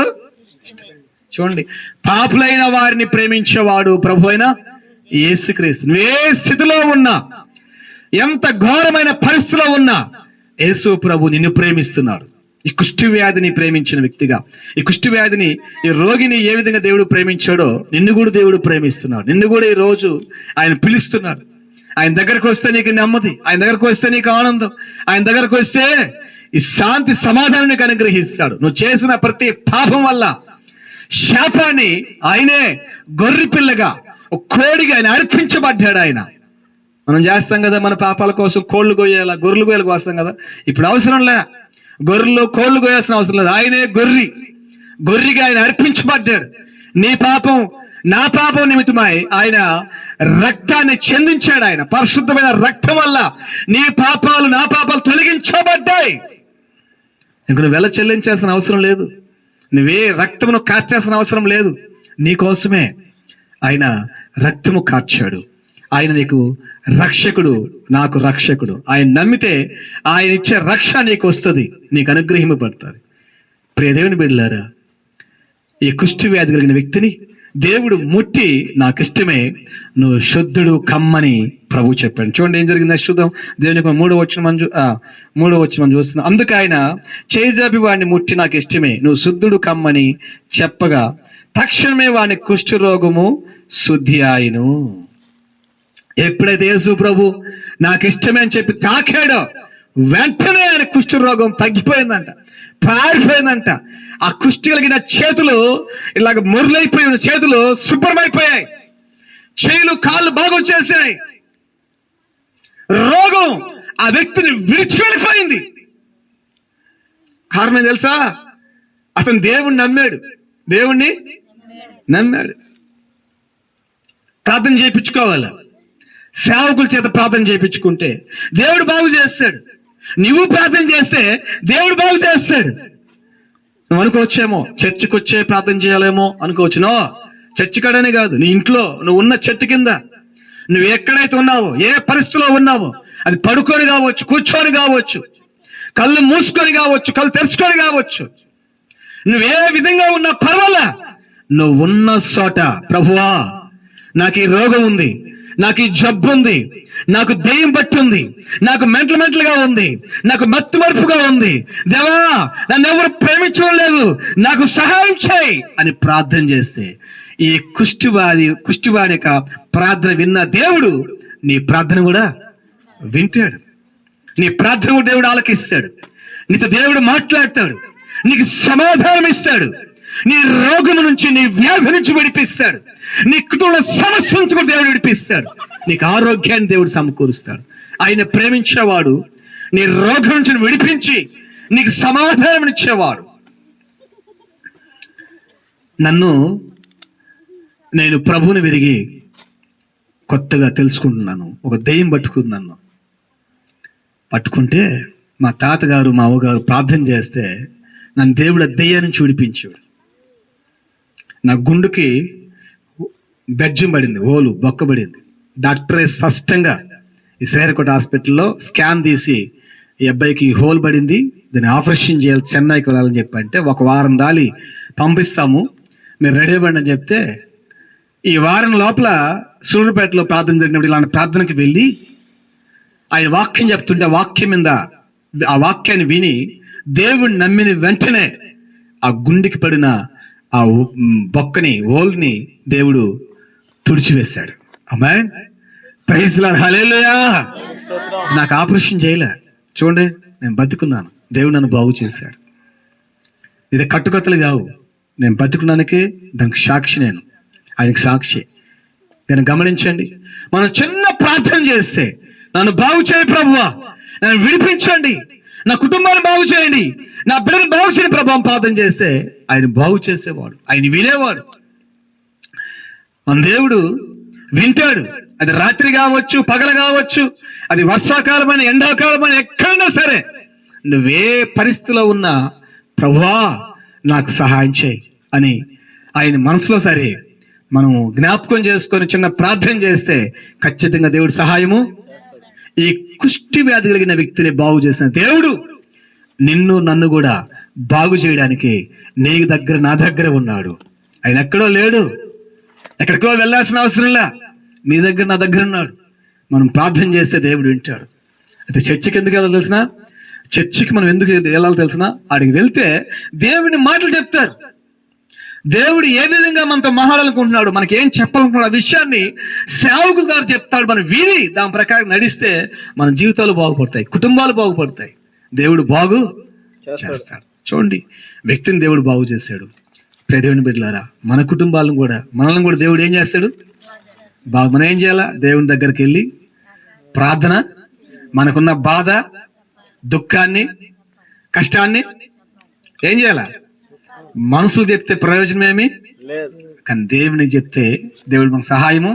ఇష్టమే. చూడండి, పాపులైన వారిని ప్రేమించేవాడు ప్రభు అయిన యేసుక్రీస్తు. నువ్వే స్థితిలో ఉన్నా, ఎంత ఘోరమైన పరిస్థితిలో ఉన్నా యేసు ప్రభు నిన్ను ప్రేమిస్తున్నాడు. ఈ కుష్టి వ్యాధిని ప్రేమించిన వ్యక్తిగా, ఈ కుష్టి వ్యాధిని, ఈ రోగిని ఏ విధంగా దేవుడు ప్రేమించాడో నిన్ను కూడా దేవుడు ప్రేమిస్తున్నాడు. నిన్ను కూడా ఈ రోజు ఆయన పిలుస్తున్నాడు. ఆయన దగ్గరకు వస్తే నీకు నెమ్మది, ఆయన దగ్గరకు వస్తే నీకు ఆనందం, ఆయన దగ్గరకు వస్తే ఈ శాంతి సమాధానాన్ని అనుగ్రహిస్తాడు. నువ్వు చేసిన ప్రతి పాపం వల్ల శాపాన్ని ఆయనే గొర్రె పిల్లగా కోడిగా ఆయన అర్పించబడ్డాడు. ఆయన మనం చేస్తాం కదా, మన పాపాల కోసం కోళ్ళు కొయ్యాల, గొర్రెలు కొయ్యాలి కోస్తాం కదా. ఇప్పుడు అవసరం లే, గొర్రెలు కోళ్ళు కొయ్యాల్సిన అవసరం లేదు. ఆయనే గొర్రెగా ఆయన అర్పించబడ్డాడు. నీ పాపం నా పాపం నిమిత్తమై ఆయన రక్తాన్ని చెందించాడు. ఆయన పరిశుద్ధమైన రక్తం వల్ల నీ పాపాలు నా పాపాలు తొలగించబడ్డాయి. ఇంక నువ్వు వెల చెల్లించాల్సిన అవసరం లేదు, నువ్వే రక్తమును కార్చాల్సిన అవసరం లేదు. నీ కోసమే ఆయన రక్తము కార్చాడు. ఆయన నీకు రక్షకుడు, నాకు రక్షకుడు. ఆయన నమ్మితే ఆయన ఇచ్చే రక్ష నీకు వస్తుంది, నీకు అనుగ్రహింపబడుతుంది. ప్రియ దేవుని బిడ్డలారా, ఈ కుష్టి వ్యాధి కలిగిన వ్యక్తిని దేవుడు ముట్టి నాకు ఇష్టమే, నువ్వు శుద్ధుడు కమ్మని ప్రభు చెప్పాడు. చూడండి ఏం జరిగింది, చూద్దాం. దేవుని మూడో వచ్చిన మనం చూస్తున్నాం. అందుకు ఆయన చేజాపి వాడిని ముట్టి నాకు ఇష్టమే, నువ్వు శుద్ధుడు కమ్మని చెప్పగా తక్షణమే వాని కుష్ఠ రోగము శుద్ధి ఆయను. ఎప్పుడైతే యేసు ప్రభు నాకు ఇష్టమే అని చెప్పి తాకాడో వెంటనే ఆయన కుష్ఠ రోగం తగ్గిపోయిందంట, పారిపోయిందంట. ఆ కుష్టి కలిగిన చేతులు ఇలాగ మురులైపోయిన చేతులు శుభ్రమైపోయాయి, చేతులు కాళ్ళు బాగొచ్చేసాయి. రోగం ఆ వ్యక్తిని విడిచిపెడిపోయింది. కారణం తెలుసా? అతను దేవుణ్ణి నమ్మాడు. ప్రార్థన చేయించుకోవాలి, సేవకుల చేత ప్రార్థన చేయించుకుంటే దేవుడు బాగు చేస్తాడు. నువ్వు ప్రార్థన చేస్తే దేవుడు బాగు చేస్తాడు. నువ్వు అనుకోవచ్చేమో చర్చికి వచ్చే ప్రార్థన చేయాలేమో అనుకోవచ్చు. నో, చర్చి కాడనే కాదు, నీ ఇంట్లో నువ్వు ఉన్న చెట్టు కింద నువ్వు ఎక్కడైతే ఉన్నావో, ఏ పరిస్థితిలో ఉన్నావో, అది పడుకొని కావచ్చు, కూర్చొని కావచ్చు, కళ్ళు మూసుకొని కావచ్చు, కళ్ళు తెరుచుకొని కావచ్చు, నువ్వే విధంగా ఉన్నా పర్వాలా, నువ్వు ఉన్న చోట ప్రభువా నాకు ఈ రోగం ఉంది, నాకు ఈ జబ్బు ఉంది, నాకు దెయ్యం పట్టుంది, నాకు మెంటల్గా ఉంది, నాకు మత్తుమరుపుగా ఉంది, దేవా నన్ను ఎవరు ప్రేమించడం లేదు, నాకు సహాయం చేయి అని ప్రార్థన చేస్తే ఈ కుష్టివాడి యొక్క ప్రార్థన విన్న దేవుడు నీ ప్రార్థన కూడా వింటాడు. నీ ప్రార్థన కూడా దేవుడు ఆలకిస్తాడు. నీతో దేవుడు మాట్లాడతాడు, నీకు సమాధానం ఇస్తాడు, నీ రోగము నుంచి, నీ వ్యాధి నుంచి విడిపిస్తాడు, నీ కుటుంబ సమస్య నుంచి కూడా దేవుడు విడిపిస్తాడు, నీకు ఆరోగ్యాన్ని దేవుడు సమకూరుస్తాడు. ఆయన ప్రేమించేవాడు నీ రోగం నుంచి విడిపించి నీకు సమాధానం ఇచ్చేవాడు. నేను ప్రభువుని విరిగి కొత్తగా తెలుసుకుంటున్నాను. ఒక దెయ్యం పట్టుకుంది, నన్ను పట్టుకుంటే మా తాతగారు మా అవ్వగారు ప్రార్థన చేస్తే నన్ను దేవుడు దెయ్యం నుంచి విడిపించాడు. నా గుండుకి బెజ్జం పడింది, బొక్క పడింది. డాక్టరే స్పష్టంగా ఈ శ్రీహరికోట హాస్పిటల్లో స్కాన్ తీసి ఈ అబ్బాయికి హోల్ పడింది, దాన్ని ఆపరేషన్ చేయాలి, చెన్నైకి వెళ్ళాలని చెప్పి అంటే 1 వారం దాలి పంపిస్తాము, మీరు రెడీ అవ్వండి అని చెప్తే ఈ వారం లోపల సూర్యుపేటలో ప్రార్థన జరిగినప్పుడు ఇలాంటి ప్రార్థనకి వెళ్ళి ఆయన వాక్యం చెప్తుంటే ఆ వాక్యాన్ని విని దేవుణ్ణి నమ్మిన వెంటనే ఆ గుండెకి పడిన ఆ బొక్కని హోల్ని దేవుడు తుడిచివేశాడు. ఆమేన్, ప్రైజ్ లార్డ్, హల్లెలూయా. నాకు ఆపరేషన్ చేయలే, చూడండి నేను బతుకున్నాను, దేవుడు నన్ను బాగు చేశాడు. ఇది కట్టుకథలు కావు, నేను బతుకున్నానికి దానికి సాక్షి, నేను ఆయనకు సాక్షి. నేను గమనించండి, మనం చిన్న ప్రార్థన చేస్తే నన్ను బాగు చేయి ప్రభువా, నన్ను విడిపించండి, నా కుటుంబాన్ని బాగు చేయండి, నా బిడ్డను బాగు చేయని ప్రభావం ప్రార్థన చేస్తే ఆయన బాగు చేసేవాడు, ఆయన వినేవాడు. మన దేవుడు వింటాడు. అది రాత్రి కావచ్చు, పగలు కావచ్చు, అది వర్షాకాలమైన ఎండాకాలమైన ఎక్కడైనా సరే, నువ్వే పరిస్థితిలో ఉన్నా ప్రభువా నాకు సహాయం చేయి అని ఆయన మనసులో సరే మనం జ్ఞాపకం చేసుకొని చిన్న ప్రార్థన చేస్తే ఖచ్చితంగా దేవుడు సహాయము. ఈ కుష్టి వ్యాధి కలిగిన వ్యక్తిని బాగు చేసిన దేవుడు నిన్ను నన్ను కూడా బాగు చేయడానికి నీ దగ్గర, నా దగ్గర ఉన్నాడు. ఆయన ఎక్కడో లేడు, ఎక్కడికో వెళ్ళాల్సిన అవసరంలా, నీ దగ్గర, నా దగ్గర ఉన్నాడు. మనం ప్రార్థన చేస్తే దేవుడు వింటాడు. అయితే చర్చికి ఎందుకు వెళ్ళాలి తెలిసిన? చర్చికి మనం ఎందుకు వెళ్ళాలి తెలిసిన? ఆడికి వెళ్తే దేవుని మాటలు చెప్తారు. దేవుడు ఏ విధంగా మనతో మాట్లాడాలనుకుంటున్నాడు, మనకి ఏం చెప్పాలనుకుంటున్నాడు, ఆ విషయాన్ని సేవకుల ద్వారా చెప్తాడు. మనం విని దాని ప్రకారం నడిస్తే మన జీవితాలు బాగుపడతాయి, కుటుంబాలు బాగుపడతాయి, దేవుడు బాగు చేస్తాడు. చూడండి, వ్యక్తిని దేవుడు బాగు చేశాడు. దేవుని బిడ్డలారా, మన కుటుంబాలను కూడా, మనల్ని కూడా దేవుడు ఏం చేస్తాడు? మనం ఏం చేయాలా? దేవుని దగ్గరికి వెళ్ళి ప్రార్థన, మనకున్న బాధ, దుఃఖాన్ని, కష్టాన్ని ఏం చేయాలా? మనుషులు చెప్తే ప్రయోజనం ఏమి లేదు, కానీ దేవునికి చెప్తే దేవుడు మనకు సహాయము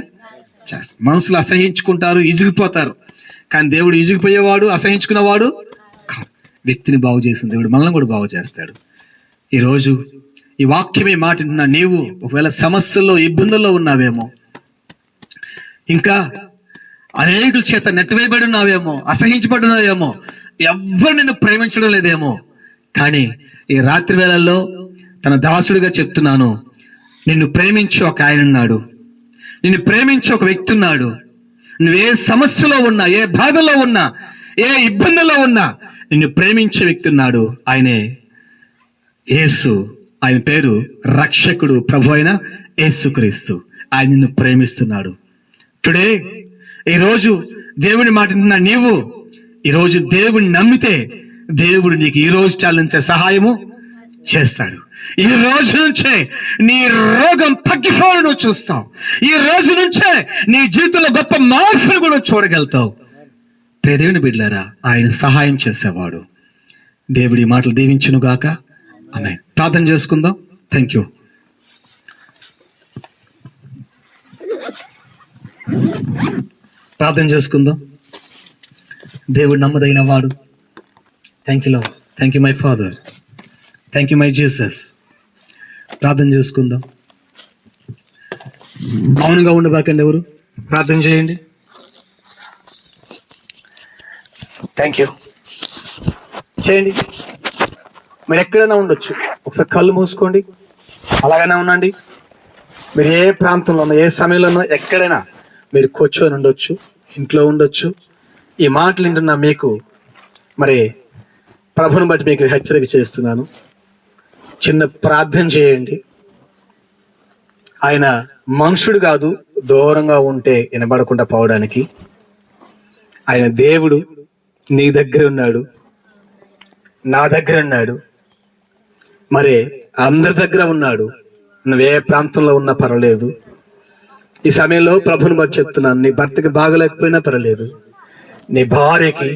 చేస్తాడు. మనుషులు అసహించుకుంటారు, ఇజిగిపోతారు, కానీ దేవుడు ఇజిగిపోయేవాడు, అసహించుకునేవాడు కాదు. వ్యక్తిని బాగు చేసిన దేవుడు మనల్ని కూడా బాగు చేస్తాడు. ఈరోజు ఈ వాక్యమే మాట వింటున్నా నీవు ఒకవేళ సమస్యల్లో, ఇబ్బందుల్లో ఉన్నావేమో, ఇంకా అనేకుల చేత నెట్టవేయబడి ఉన్నావేమో, అసహించబడి ఉన్నావేమో, ఎవ్వరు నిన్ను ప్రేమించడం లేదేమో, కానీ ఈ రాత్రి వేళల్లో తన దాసుడిగా చెప్తున్నాను, నిన్ను ప్రేమించి ఒక ఆయన ఉన్నాడు, నిన్ను ప్రేమించి ఒక వ్యక్తి ఉన్నాడు. నువ్వే సమస్యలో ఉన్నా, ఏ బాధల్లో ఉన్నా, ఏ ఇబ్బందుల్లో ఉన్నా, నిన్ను ప్రేమించే వ్యక్తి ఉన్నాడు. ఆయనే యేసు. ఆయన పేరు రక్షకుడు, ప్రభు అయిన యేసుక్రీస్తు. ఆయన నిన్ను ప్రేమిస్తున్నాడు. టుడే, ఈరోజు దేవుని మాట వింటున్నా నీవు, ఈరోజు దేవుని నమ్మితే దేవుడు నీకు ఈ రోజు చాలించే సహాయము చేస్తాడు. ఈ రోజు నుంచే నీ రోగం తగ్గిపోవడం నువ్వు చూస్తావు. ఈ రోజు నుంచే నీ జీవితంలో గొప్ప మార్పును కూడా చూడగలుగుతావు. దేవుని బిడ్డలారా, ఆయన సహాయం చేసేవాడు. దేవుడి మాటలు దీవించును గాక. ఆమేన్. ప్రార్థన చేసుకుందాం. Thank you. ప్రార్థన చేసుకుందాం. దేవుడు నమ్మదగిన వాడు. Thank you lord. Thank you my father. Thank you my Jesus. ప్రార్థన చేసుకుందాం. మౌనంగా ఉండబాకండి, ఎవరు ప్రార్థన చేయండి. థ్యాంక్ యూ చేయండి. మీరు ఎక్కడైనా ఉండొచ్చు, ఒకసారి కళ్ళు మూసుకోండి, అలాగైనా ఉండండి. మీరు ఏ ప్రాంతంలో ఉన్నా, ఏ సమయంలో ఉన్నా, ఎక్కడైనా మీరు కూర్చొని ఉండొచ్చు, ఇంట్లో ఉండొచ్చు. ఈ మాటలు వింటున్నా మీకు మరి ప్రభుని బట్టి మీకు హెచ్చరిక చేస్తున్నాను. చిన్న ప్రార్థన చేయండి. ఆయన మనుషుడు కాదు, దూరంగా ఉంటే వినబడకుండా పోవడానికి. ఆయన దేవుడు. నీ దగ్గర ఉన్నాడు, నా దగ్గర ఉన్నాడు, మరి అందరి దగ్గర ఉన్నాడు. నువ్వే ప్రాంతంలో ఉన్నా పర్వాలేదు. ఈ సమయంలో ప్రభుని బట్టి చెప్తున్నాను, నీ భర్తకి బాగలేకపోయినా పర్వాలేదు, నీ భార్యకి,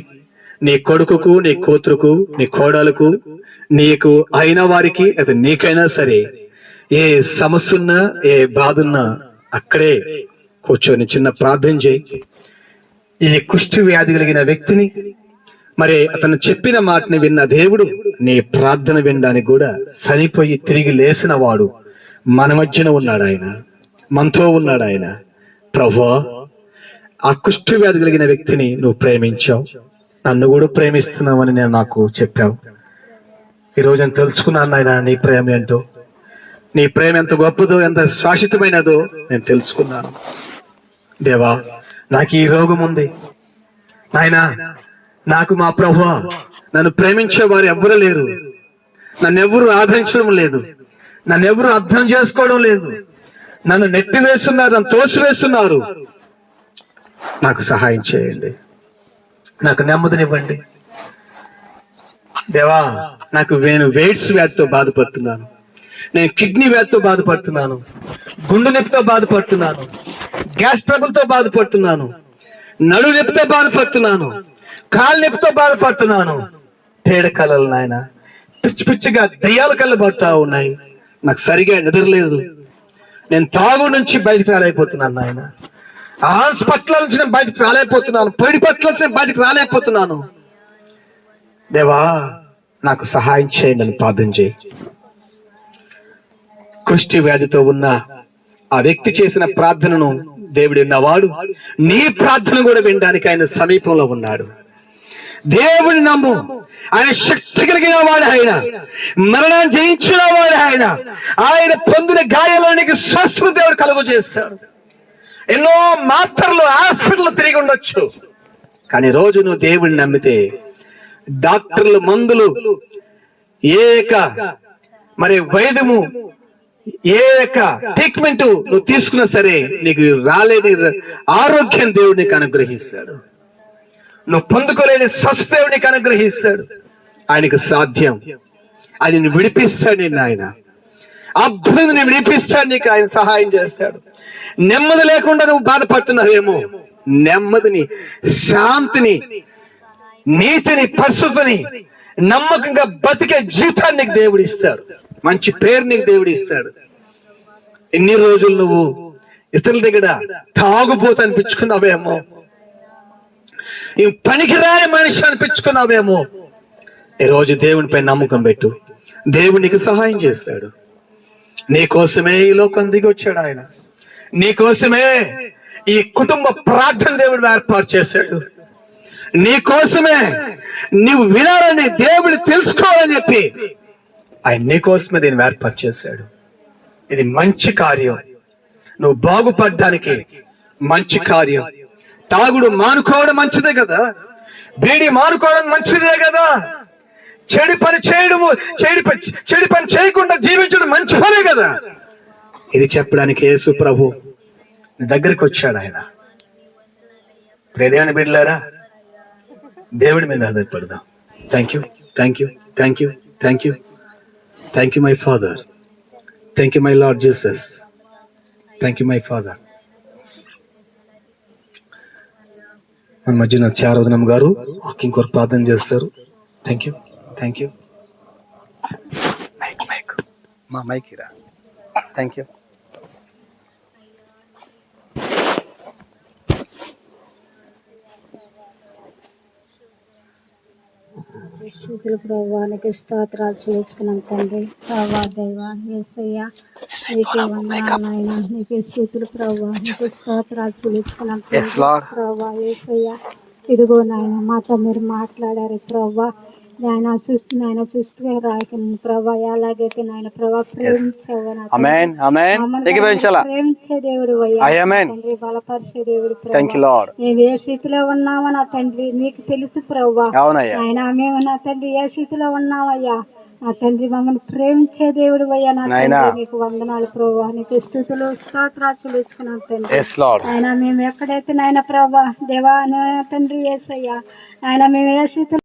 నీ కొడుకుకు, నీ కూతురుకు, నీ కోడలకు, నీకు అయిన వారికి, అది నీకైనా సరే, ఏ సమస్య ఉన్నా, ఏ బాధ ఉన్నా అక్కడే కూర్చొని చిన్న ప్రార్థన చేయి. ఈ కుష్టి వ్యాధి కలిగిన వ్యక్తిని, మరి అతను చెప్పిన మాటని విన్న దేవుడు నీ ప్రార్థన వినడానికి కూడా చనిపోయి తిరిగి లేచిన వాడు మన మధ్యన ఉన్నాడు. ఆయన మనతో ఉన్నాడు. ఆయన ప్రభువా, ఆ కుష్టి వ్యాధి కలిగిన వ్యక్తిని నువ్వు ప్రేమించావు, నన్ను కూడా ప్రేమిస్తున్నావని నేను నాకు చెప్పావు. ఈరోజు నేను తెలుసుకున్నాను నాయన, నీ ప్రేమ ఏంటో, నీ ప్రేమ ఎంత గొప్పదో, ఎంత శాశ్వతమైనదో నేను తెలుసుకున్నాను. దేవా, నాకు ఈ రోగం ఉంది నాయనా, నాకు మా ప్రభువా నన్ను ప్రేమించే వారు ఎవ్వరు లేరు, నన్ను ఎవరు ఆదరించడం లేదు, నన్ను ఎవరు అర్థం చేసుకోవడం లేదు, నన్ను నెట్టి వేస్తున్నారు, నన్ను తోసివేస్తున్నారు. నాకు సహాయం చేయండి, నాకు నెమ్మదినివ్వండి. దేవా, నేను వెయిట్స్ వ్యాధితో బాధపడుతున్నాను, నేను కిడ్నీ వ్యాధితో బాధపడుతున్నాను, గుండె నొప్పితో బాధపడుతున్నాను, గ్యాస్ ట్రబుల్తో బాధపడుతున్నాను, నడు నొప్పితో బాధపడుతున్నాను, కాళ్ళ నొప్పితో బాధపడుతున్నాను. తేడ కళలు నాయన, పిచ్చి పిచ్చిగా దయ్యాల కళ్ళు పడుతూ ఉన్నాయి, నాకు సరిగా నిద్రలేదు, నేను తాగు నుంచి బయటకు రాలేకపోతున్నాను నాయన, హాస్పిటల్ నుంచి నేను బయటకు రాలేకపోతున్నాను, పడి పట్ల నుంచి బయటకు రాలేకపోతున్నాను. దేవా, నాకు సహాయం చేయండి అని ప్రార్థన చేయి. కుష్టి వ్యాధితో ఉన్న ఆ వ్యక్తి చేసిన ప్రార్థనను దేవుడు విన్నవాడు, నీ ప్రార్థన కూడా వినడానికి ఆయన సమీపంలో ఉన్నాడు. దేవుని నమ్ము, ఆయన శక్తి కలిగిన వాడు, ఆయన మరణాన్ని జయించిన వాడు, ఆయన పొందిన గాయాలోనికి స్వస్థత దేవుడు కలుగు చేస్తాడు. ఎన్నో మాత్రలు హాస్పిటల్ తిరిగి ఉండొచ్చు, కానీ రోజు నువ్వు దేవుడిని నమ్మితే డాక్టర్లు, మందులు, ఏక మరి వైద్యము, ఏక ట్రీట్మెంట్ నువ్వు తీసుకున్నా సరే నీకు రాలేని ఆరోగ్యం దేవుడు నీకు అనుగ్రహిస్తాడు, నువ్వు పొందుకోలేని స్వస్థ దేవుడు నీకు అనుగ్రహిస్తాడు. ఆయనకు సాధ్యం. అది నిన్ను విడిపిస్తాడు. నిన్ను ఆయన అద్భుతంగా విడిపిస్తాడు. నీకు ఆయన సహాయం చేస్తాడు. నెమ్మది లేకుండా నువ్వు బాధపడుతున్నావేమో, నెమ్మదిని, శాంతిని, నీతిని, పరిశుద్ధిని, నమ్మకంగా బతికే జీవితాన్ని నీకు దేవుడు ఇస్తాడు. మంచి పేరు నీకు దేవుడు ఇస్తాడు. ఎన్ని రోజులు నువ్వు ఇతరుల దగ్గర తాగుబోతు అనిపించుకున్నావేమో, ఈ పనికిరాని మనిషి అనిపించుకున్నావేమో, ఈరోజు దేవునిపై నమ్మకం పెట్టు. దేవుడు నీకు సహాయం చేస్తాడు. నీ కోసమే ఈ లోకం దిగి వచ్చాడు ఆయన. నీ కోసమే ఈ కుటుంబ ప్రార్థన దేవుడు ఏర్పాటు చేశాడు. నీ కోసమే నీవు వినాలని, దేవుడు తెలుసుకోవాలని చెప్పి ఆయన నీ కోసమే దీన్ని ఏర్పాటు చేశాడు. ఇది మంచి కార్యం. నువ్వు బాగుపడడానికి మంచి కార్యం. తాగుడు మానుకోవడం మంచిదే కదా, బీడి మానుకోవడం మంచిదే కదా, చెడు పని చేయడము, చెడు పని చేయకుండా జీవించడం మంచి పనే కదా. ఇది చెప్పడానికి యేసు ప్రభు నీ దగ్గరికి వచ్చాడు ఆయన. ప్రియమైన బిడ్డలారా, దేవుడి మీద ఆధారపడదాం. Thank you, thank you, thank you, thank you, thank you my father, thank you my Lord Jesus, thank you my father. మన మధ్యన చారోదనం గారు వాకింగ్ కొరకు ప్రార్థన చేస్తారు. Thank you, thank you. Mike మా మైక్ రా. Thank you. స్థుతులు ప్రభువానికి స్తోత్రాలు చెల్లించుకున్నాం తండ్రి. ప్రభా దైవ యేసయ్య నీకే వందనాలు నాయన. నీకే స్థుతులు ప్రభువా, నీకే స్తోత్రాలు చెల్లించుకున్నాం ప్రభా యేసయ్య. ఇదిగో నాయన మాతో మీరు మాట్లాడారు ప్రభా. నాయన చూస్తూ రాయకండి ప్రభా. ఎలాగైతే నాయన ప్రభా ప్రేమించే దేవుడు తండ్రి, బలపరిచే దేవుడు ప్రభా. మేము ఏ స్థితిలో ఉన్నామో నా తండ్రి నీకు తెలుసు ప్రభా. ఆయన మేము నా తండ్రి ఏ స్థితిలో ఉన్నామయ్యా నా తండ్రి. మమ్మల్ని ప్రేమించే దేవుడు అయ్యా నా తండ్రి. నీకు వందనాలు ప్రభా. నీకు స్తుతులు స్తోత్రాలు చెల్లించుకున్నాం తండ్రి. ఆయన మేము ఎక్కడైతే నాయన ప్రభా దేవా తండ్రి యేసయ్యా, ఆయన మేము ఏ స్థితిలో